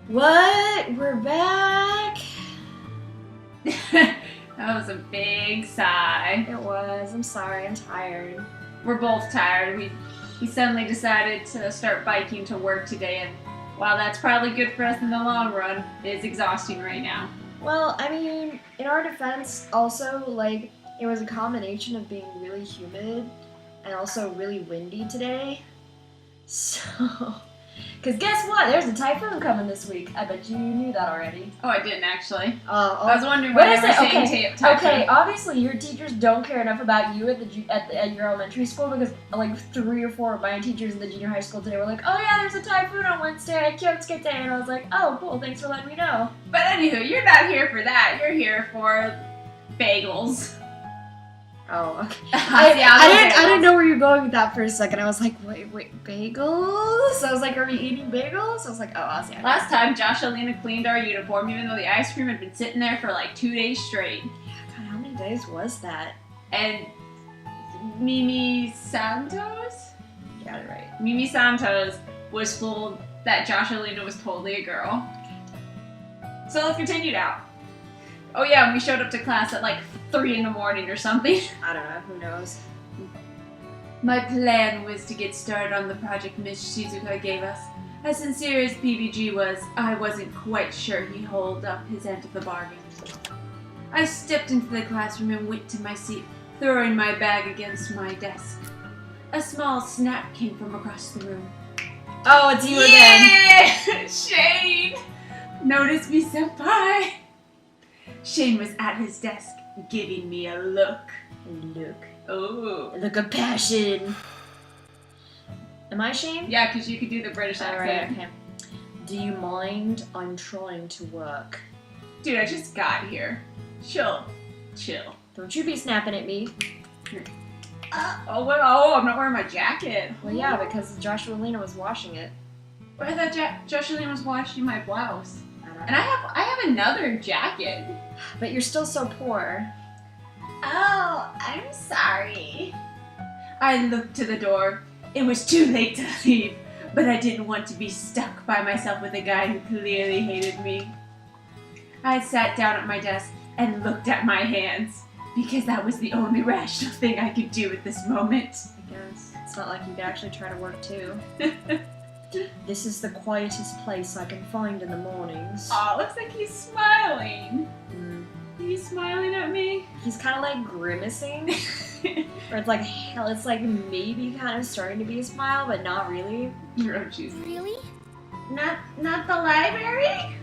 What? We're back? That was a big sigh. It was. I'm sorry. I'm tired. We're both tired. We suddenly decided to start biking to work today, and while that's probably good for us in the long run, it is exhausting right now. Well, I mean, in our defense, also, like, it was a combination of being really humid and also really windy today. So... Because guess what? There's a typhoon coming this week. I bet you knew that already. Oh, I didn't actually. I was wondering why they were saying typhoon. Okay, obviously your teachers don't care enough about you at your elementary school because like 3 or 4 of my teachers in the junior high school today were like, oh yeah, there's a typhoon on Wednesday at Kyosuke Day, and I was like, oh cool, thanks for letting me know. But anywho, you're not here for that. You're here for bagels. Oh, okay. I didn't know where you were going with that for a second. I was like, wait, bagels? I was like, are we eating bagels? I was like, oh, Ozzy. Last time, Josh and Alina cleaned our uniform, even though the ice cream had been sitting there for like 2 days straight. Yeah, God, how many days was that? And Mimi Santos? Got it right. Mimi Santos was fooled that Josh and Alina was totally a girl. So let's continue now. Oh yeah, and we showed up to class at like 3 in the morning or something. I don't know, who knows? My plan was to get started on the project Miss Shizuka gave us. As sincere as PBG was, I wasn't quite sure he'd hold up his end of the bargain. I stepped into the classroom and went to my seat, throwing my bag against my desk. A small snap came from across the room. Oh, it's you again! Shane! Notice me, senpai! Shane was at his desk, giving me a look. Look. Oh. A look of passion. Am I Shane? Yeah, because you could do the British accent. Alright, okay. Do you mind? I'm trying to work. Dude, I just got here. Chill. Don't you be snapping at me. Oh, I'm not wearing my jacket. Well, yeah, because Joshua Lena was washing it. I thought Joshua was washing my blouse. I don't know. And I have another jacket. But you're still so poor. Oh, I'm sorry. I looked to the door. It was too late to leave, but I didn't want to be stuck by myself with a guy who clearly hated me. I sat down at my desk and looked at my hands, because that was the only rational thing I could do at this moment. I guess. It's not like you could actually try to work too. This is the quietest place I can find in the mornings. Aw, looks like he's smiling. Mm. He's smiling at me. He's kind of like grimacing. Or it's like hell. It's like maybe kind of starting to be a smile, but not really. Really? Not the library?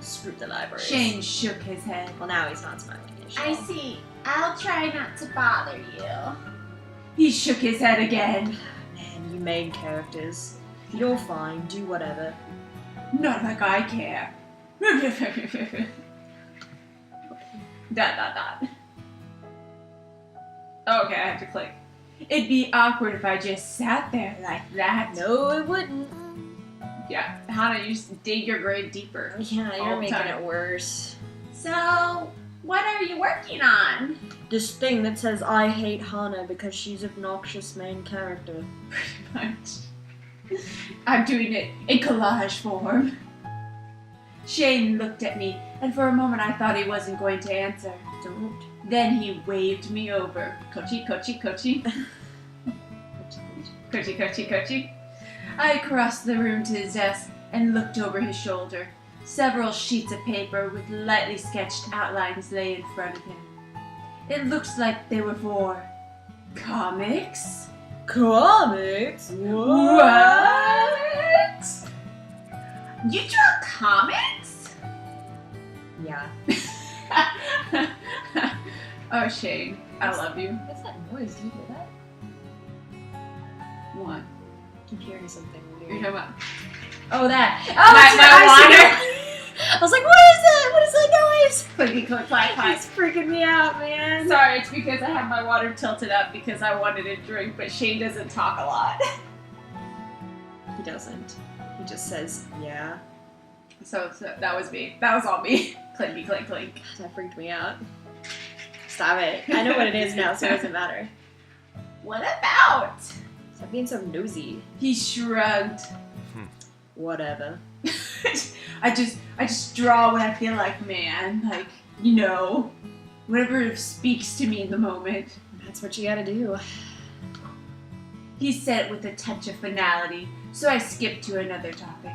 Screw the library. Shane shook his head. Well, now he's not smiling. I see. I'll try not to bother you. He shook his head again. Man, you main characters. You're fine. Do whatever. Not like I care. Dot. Okay, I have to click. It'd be awkward if I just sat there like that. No, it wouldn't. Yeah, Hannah, you just dig your grave deeper. Yeah, all you're the making time. it worse. So, what are you working on? This thing that says I hate Hana because she's an obnoxious main character. Pretty much. I'm doing it in collage form. Shane looked at me, and for a moment I thought he wasn't going to answer. Don't. Then he waved me over. Kochi. Kochi. I crossed the room to his desk and looked over his shoulder. Several sheets of paper with lightly sketched outlines lay in front of him. It looked like they were for comics. Comics? What? You draw comics? Yeah. Oh, Shane, I love you. What's that noise? Do you hear that? What? I keep hearing something You're weird. talking about Oh, that! Oh, my water. I was like, what is that? What is that noise? clicky click clack clack. It's freaking me out, man. Sorry, it's because I have my water tilted up because I wanted a drink, but Shane doesn't talk a lot. He doesn't. He just says, yeah. So that was me. That was all me. Clinky clink clink. That freaked me out. Stop it. I know what it is now, so it doesn't matter. What about? Stop being so nosy. He shrugged. Whatever. I just draw what I feel like, man. Like, you know, whatever speaks to me in the moment. That's what you gotta do. He said it with a touch of finality, so I skipped to another topic.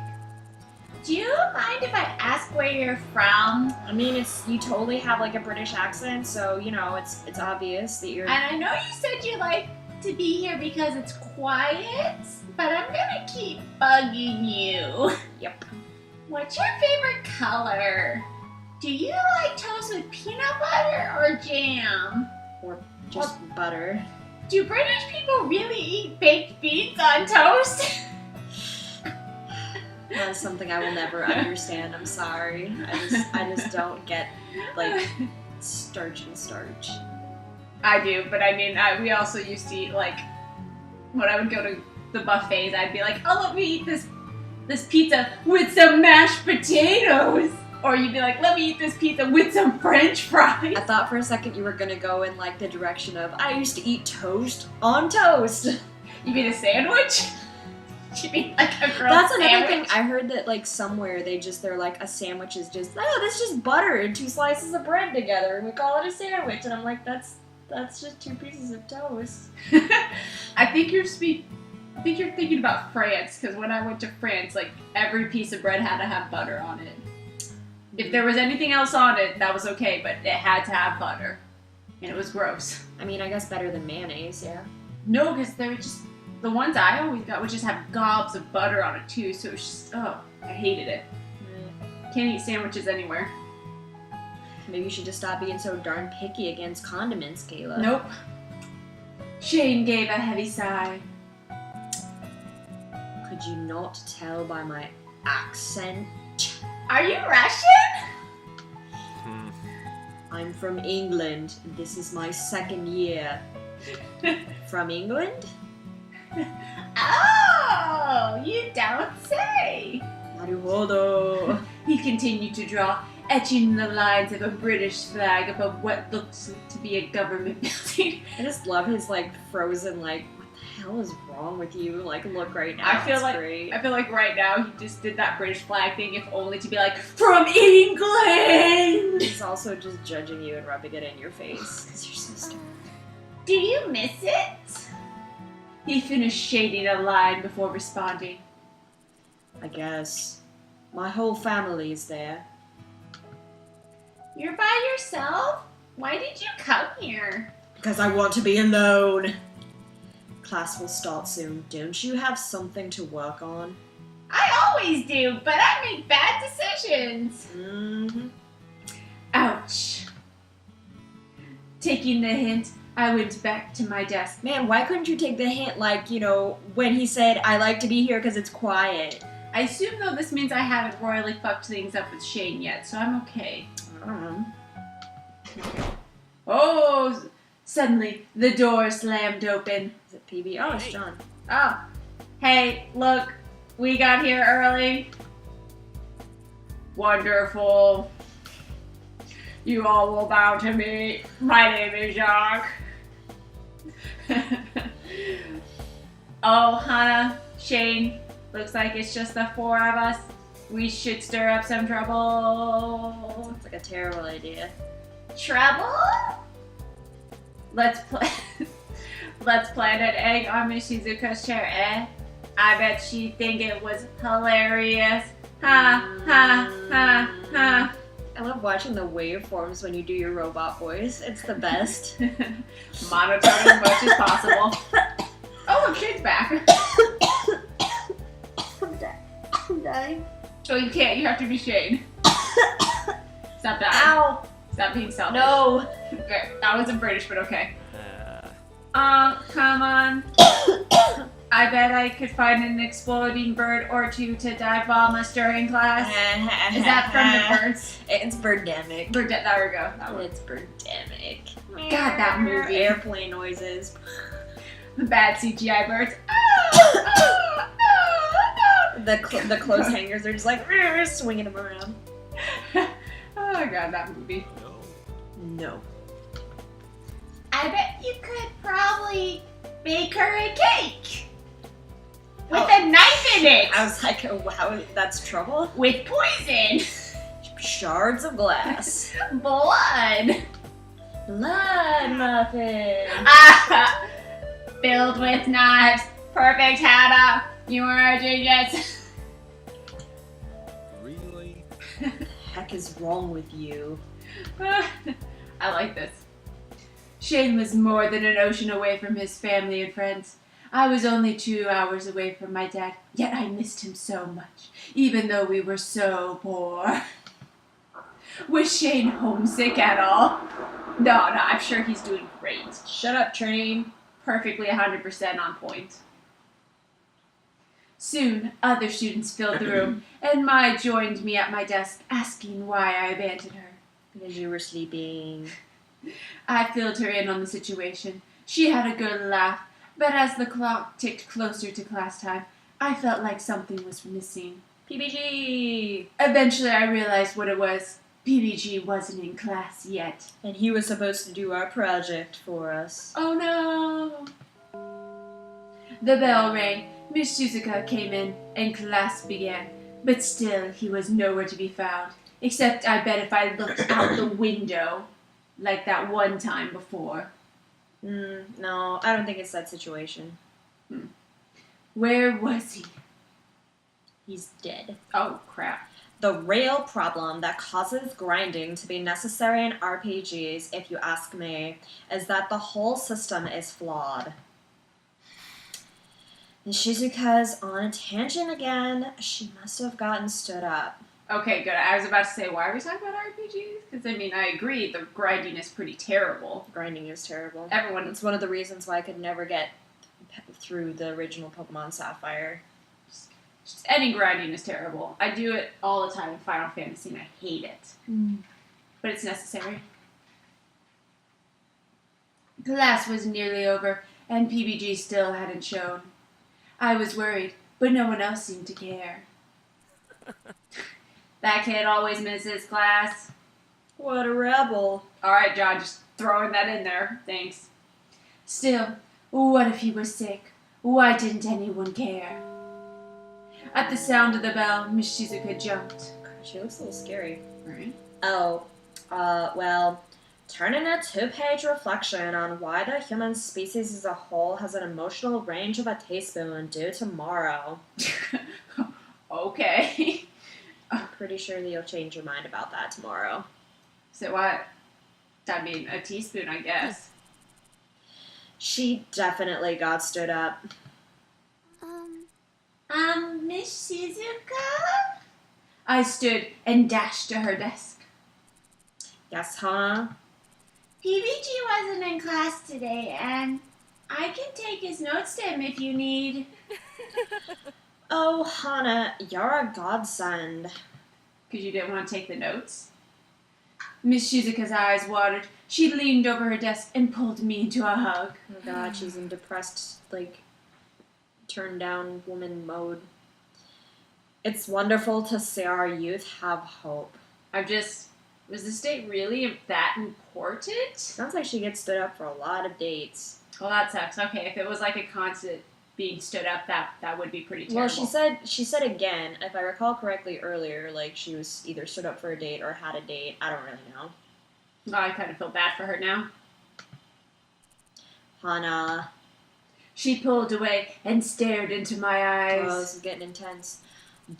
Do you mind if I ask where you're from? I mean, you totally have like a British accent, so you know it's obvious that you're. And I know you said you like to be here because it's quiet, but I'm gonna keep bugging you. Yep. What's your favorite color? Do you like toast with peanut butter or jam? Or just butter. Do British people really eat baked beans on toast? That's something I will never understand. I'm sorry. I just don't get like starch and starch. I do, but I mean, we also used to eat like when I would go to the buffets, I'd be like, "Oh, let me eat this pizza with some mashed potatoes," or you'd be like, "Let me eat this pizza with some French fries." I thought for a second you were gonna go in like the direction of I used to eat toast on toast. You mean a sandwich? You mean like a grilled That's another sandwich? thing. I heard that like somewhere they're like a sandwich is just that's just butter and 2 slices of bread together and we call it a sandwich, and I'm like that's just 2 pieces of toast. I think you're thinking about France, because when I went to France, like every piece of bread had to have butter on it. If there was anything else on it, that was okay, but it had to have butter, and it was gross. I mean, I guess better than mayonnaise, yeah. No, because they were just the ones I always got would just have gobs of butter on it too, so it was just I hated it. Can't eat sandwiches anywhere. Maybe you should just stop being so darn picky against condiments, Kayla. Nope. Shane gave a heavy sigh. Could you not tell by my accent? Are you Russian? I'm from England. This is my 2nd year. From England? Oh, you don't say. Naruhodo. He continued to draw, etching the lines of a British flag above what looks to be a government building. I just love his like frozen like, what the hell is wrong with you? Like, look right now. I feel Great. like right now he just did that British flag thing, if only to be like, from England. He's also just judging you and rubbing it in your face because you're so stupid. Do you miss it? He finished shading a line before responding. I guess. My whole family is there. You're by yourself? Why did you come here? Because I want to be alone. Class will start soon. Don't you have something to work on? I always do, but I make bad decisions. Mm-hmm. Ouch. Taking the hint, I went back to my desk. Man, why couldn't you take the hint like, you know, when he said, I like to be here because it's quiet? I assume, though, this means I haven't royally fucked things up with Shane yet, so I'm okay. I don't know. Oh, suddenly the door slammed open. Is it PB? Oh, it's John. Oh, hey, look, we got here early. Wonderful. You all will bow to me. My name is Jacques. Oh, Hannah, Shane, looks like it's just the 4 of us. We should stir up some trouble. It's like a terrible idea. Trouble? Let's plant an egg on Miss Shizuka's chair, eh? I bet she'd think it was hilarious. Ha, ha, ha, ha. I love watching the waveforms when you do your robot voice. It's the best. Monotone as much as possible. Oh, look, Shane's back. I'm dying. Oh, you can't. You have to be Shane. Stop dying. Ow! Stop being selfish. No! Okay, that wasn't British, but okay. Come on. I bet I could find an exploding bird or two to dive bomb us during class. Is that from the birds? It's Birdemic. There we go. That one. It's Birdemic. God, that movie. Airplane noises. The bad CGI birds. The clothes hangers are just like swinging them around. Oh my god, that movie. No. I bet you could probably bake her a cake. With a knife in it! I was like, wow, that's trouble? With poison! Shards of glass. Blood! Blood muffin. Ah, filled with knives. Perfect, Hannah. You are a genius. Really? Heck is wrong with you? I like this. Shane was more than an ocean away from his family and friends. I was only 2 hours away from my dad, yet I missed him so much, even though we were so poor. Was Shane homesick at all? No, I'm sure he's doing great. Shut up, train. Perfectly 100% on point. Soon, other students filled the room, and Mai joined me at my desk, asking why I abandoned her. Because you were sleeping. I filled her in on the situation. She had a good laugh, but as the clock ticked closer to class time, I felt like something was missing. PBG! Eventually, I realized what it was. PBG wasn't in class yet. And he was supposed to do our project for us. Oh no! The bell rang. Miss Shizuka came in, and class began. But still, he was nowhere to be found. Except I bet if I looked out the window, like that one time before. No, I don't think it's that situation. Where was he? He's dead. Oh, crap. The real problem that causes grinding to be necessary in RPGs, if you ask me, is that the whole system is flawed. And Shizuka's on a tangent again. She must have gotten stood up. Okay, good. I was about to say, why are we talking about RPGs? Because, I mean, I agree, the grinding is pretty terrible. Grinding is terrible. Everyone... It's one of the reasons why I could never get through the original Pokemon Sapphire. Just any grinding is terrible. I do it all the time in Final Fantasy, and I hate it. But it's necessary. Class was nearly over, and PBG still hadn't shown. I was worried, but no one else seemed to care. That kid always misses class. What a rebel. Alright, John, just throwing that in there. Thanks. Still, what if he was sick? Why didn't anyone care? At the sound of the bell, Miss Shizuka jumped. She looks a little scary. Right? Oh, well, turn in a 2-page reflection on why the human species as a whole has an emotional range of a teaspoon due tomorrow. Okay. I'm pretty sure that you'll change your mind about that tomorrow. So what? I mean, a teaspoon, I guess. She definitely got stood up. Miss Shizuka? I stood and dashed to her desk. Yes, huh? PBG wasn't in class today, and I can take his notes to him if you need. Oh, Hana, you're a godsend. Because you didn't want to take the notes? Miss Shizuka's eyes watered. She leaned over her desk and pulled me into a hug. Oh god, she's in depressed, turned down woman mode. It's wonderful to see our youth have hope. Was this date really that important? Sounds like she gets stood up for a lot of dates. Well, that sucks. Okay, if it was like a constant being stood up, that would be pretty terrible. Well, she said again, if I recall correctly earlier, she was either stood up for a date or had a date. I don't really know. Oh, I kind of feel bad for her now. Hana. She pulled away and stared into my eyes. Oh, this is getting intense.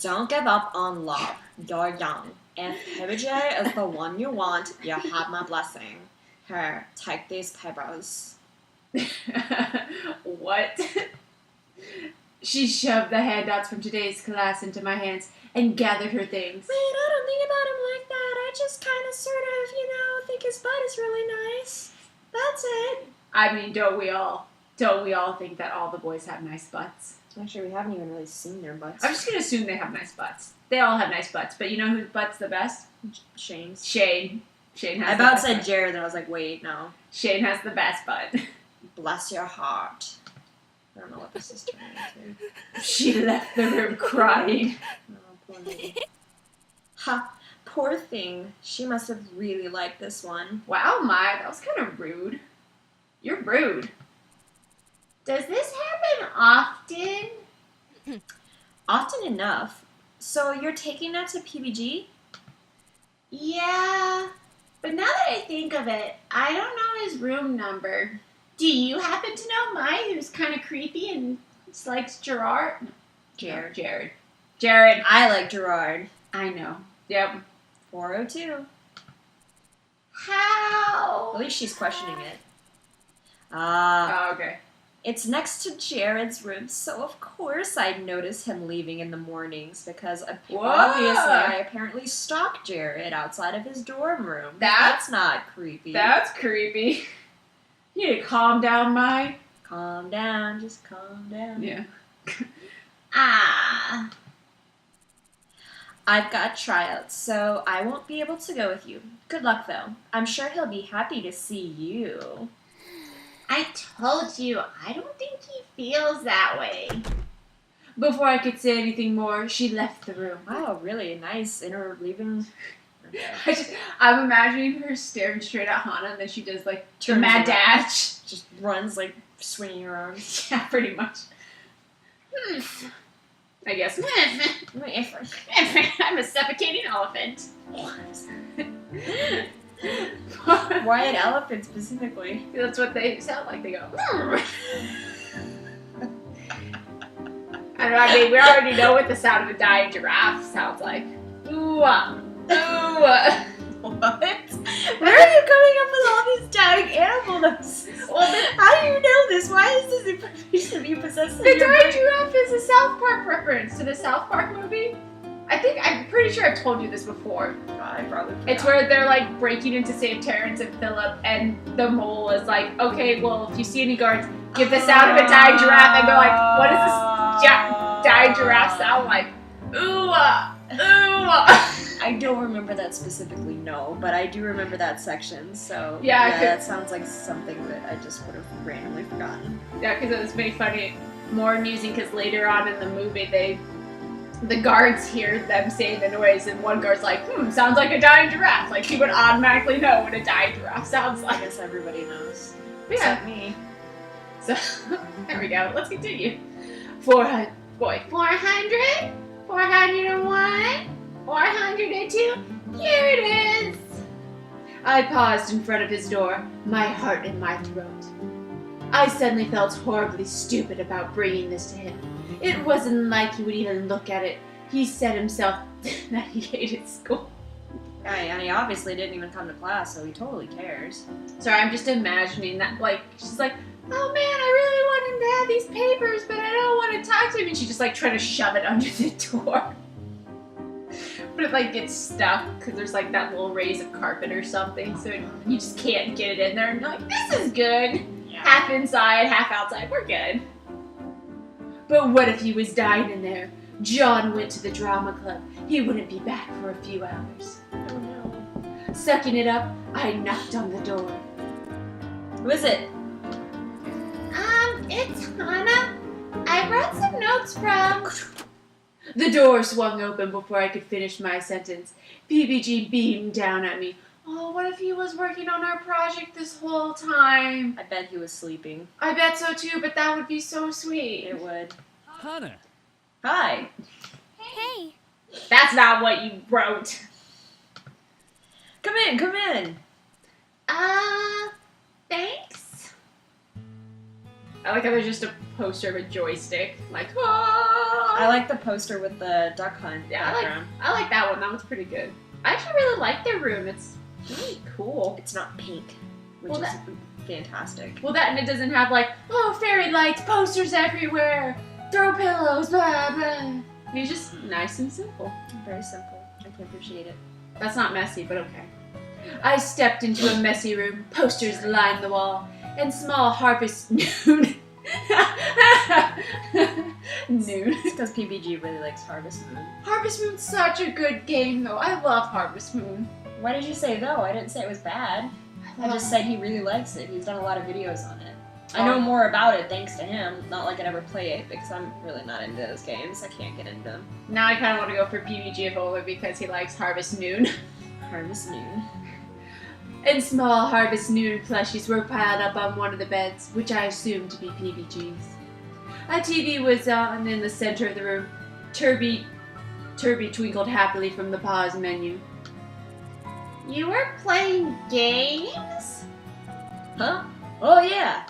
Don't give up on love. You're young. If PBJ is the one you want, you have my blessing. Here, take these papers. What? She shoved the handouts from today's class into my hands and gathered her things. Wait, I don't think about him like that. I just kind of sort of, think his butt is really nice. That's it. I mean, don't we all think that all the boys have nice butts? Actually, we haven't even really seen their butts. I'm just going to assume they have nice butts. They all have nice butts, but you know whose butt's the best? Shane's. Shane. Shane has I the about best said butt. Jared, and I was like, wait, no. Shane has the best butt. Bless your heart. I don't know what this is turning into. She left the room crying. Oh, poor lady. Ha! Poor thing. She must have really liked this one. Wow, Mai, that was kind of rude. You're rude. Does this happen often? Often enough. So you're taking that to PBG? Yeah, but now that I think of it, I don't know his room number. Do you happen to know mine, who's kind of creepy and likes Gerard? Jared. Jared. I like Gerard. I know. Yep. 402. How? At least she's questioning it. Oh, okay. It's next to Jared's room, so of course I'd notice him leaving in the mornings because obviously I apparently stalked Jared outside of his dorm room. That's not creepy. That's creepy. You need to calm down, Mai. Calm down, just calm down. Yeah. I've got tryouts, so I won't be able to go with you. Good luck, though. I'm sure he'll be happy to see you. I told you, I don't think he feels that way. Before I could say anything more, she left the room. Wow, really nice interleaving. I'm imagining her staring straight at Hana, and then she does like the Turns mad around. dash. Just runs like swinging her arms. Yeah, pretty much. I guess. I'm a suffocating elephant. Why an elephant specifically? That's what they sound like. They go. I mean, we already know what the sound of a dying giraffe sounds like. Ooh, ooh. What? Where are you coming up with all these dying animal noises? Well, how do you know this? Why is this information you possess? The dying giraffe is a South Park reference to the South Park movie. I'm pretty sure I've told you this before. I probably forgot. It's where they're like breaking into St. Terrence and Philip, and the mole is like, okay, well, if you see any guards, give the sound of a dying giraffe, and they're like, what does this dying giraffe sound like? Ooh, ooh. I don't remember that specifically, no, but I do remember that section, so yeah that sounds like something that I just would have randomly forgotten. Yeah, because it was very funny, more amusing, because later on in the movie, the guards hear them saying the noise, and one guard's like, sounds like a dying giraffe. Like, he would automatically know what a dying giraffe sounds like. I guess everybody knows. Yeah. Except me. So, there we go. Let's continue. 400, 400, 401, 402, here it is! I paused in front of his door, my heart in my throat. I suddenly felt horribly stupid about bringing this to him. It wasn't like he would even look at it. He said himself that he hated school. And he obviously didn't even come to class, so he totally cares. Sorry, I'm just imagining that, like, she's like, oh man, I really want him to have these papers, but I don't want to talk to him. And she's just like trying to shove it under the door. But it like gets stuck because there's like that little raise of carpet or something, so you just can't get it in there. And you're like, this is good. Yeah. Half inside, half outside. We're good. But what if he was dying in there? John went to the drama club. He wouldn't be back for a few hours. Oh no. Sucking it up, I knocked on the door. Who is it? It's Hana. I brought some notes from... The door swung open before I could finish my sentence. PBG beamed down at me. Oh, what if he was working on our project this whole time? I bet he was sleeping. I bet so too, but that would be so sweet. It would. Hana. Hi. Hey. That's not what you wrote. Come in, come in. Thanks. I like how there's just a poster of a joystick. Like, oh. I like the poster with the duck hunt background. I like that one. That one's pretty good. I actually really like their room. It's really cool. It's not pink, which is fantastic. Well, that and it doesn't have like, oh, fairy lights, posters everywhere, throw pillows, blah, blah. It's just nice and simple. Very simple. I can appreciate it. That's not messy, but okay. I stepped into a messy room. Posters lined the wall, and small harvest noon. Noon. It's because PBG really likes Harvest Moon. Harvest Moon's such a good game, though. I love Harvest Moon. Why did you say though? I didn't say it was bad. I just said he really likes it. He's done a lot of videos on it. I know more about it thanks to him. Not like I'd ever play it because I'm really not into those games. I can't get into them. Now I kind of want to go for PBG Evola because he likes Harvest Moon. Harvest Moon. And small Harvest Moon plushies were piled up on one of the beds, which I assumed to be PBG's. A TV was on in the center of the room. Turby twinkled happily from the pause menu. You were playing games? Huh? Oh yeah.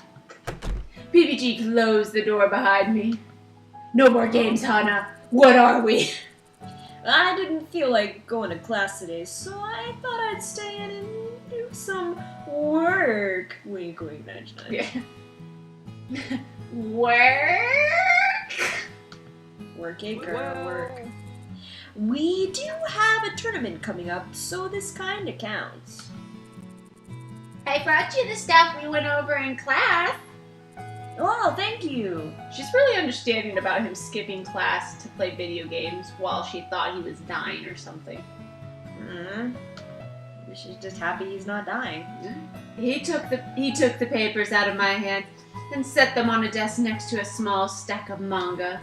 PBG closed the door behind me. No more games, Hana. What are we? I didn't feel like going to class today, so I thought I'd stay in and do some work. Wink, wink, nudge, nudge. Yeah. Work? Work it, girl, work. We do have a tournament coming up, so this kinda counts. I brought you the stuff we went over in class. Oh, thank you. She's really understanding about him skipping class to play video games while she thought he was dying or something. She's just happy he's not dying. He took the papers out of my hand and set them on a desk next to a small stack of manga.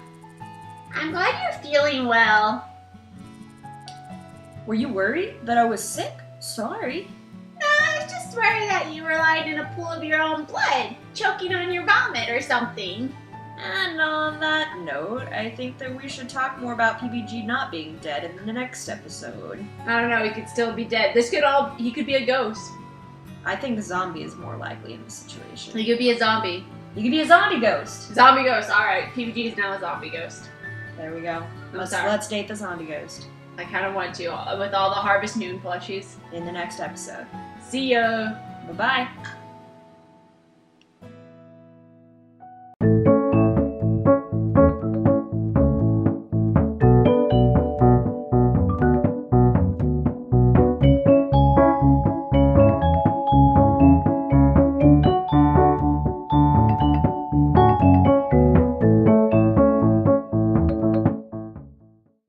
I'm glad you're feeling well. Were you worried that I was sick? Sorry. No, I was just worried that you were lying in a pool of your own blood, choking on your vomit or something. And on that note, I think that we should talk more about PBG not being dead in the next episode. I don't know, he could still be dead. He could be a ghost. I think a zombie is more likely in this situation. He could be a zombie. You could be a zombie ghost. Zombie ghost, alright. PBG is now a zombie ghost. There we go. sorry. Let's date the zombie ghost I kind of want to, with all the Harvest Moon plushies. in the next episode. See ya! Bye-bye.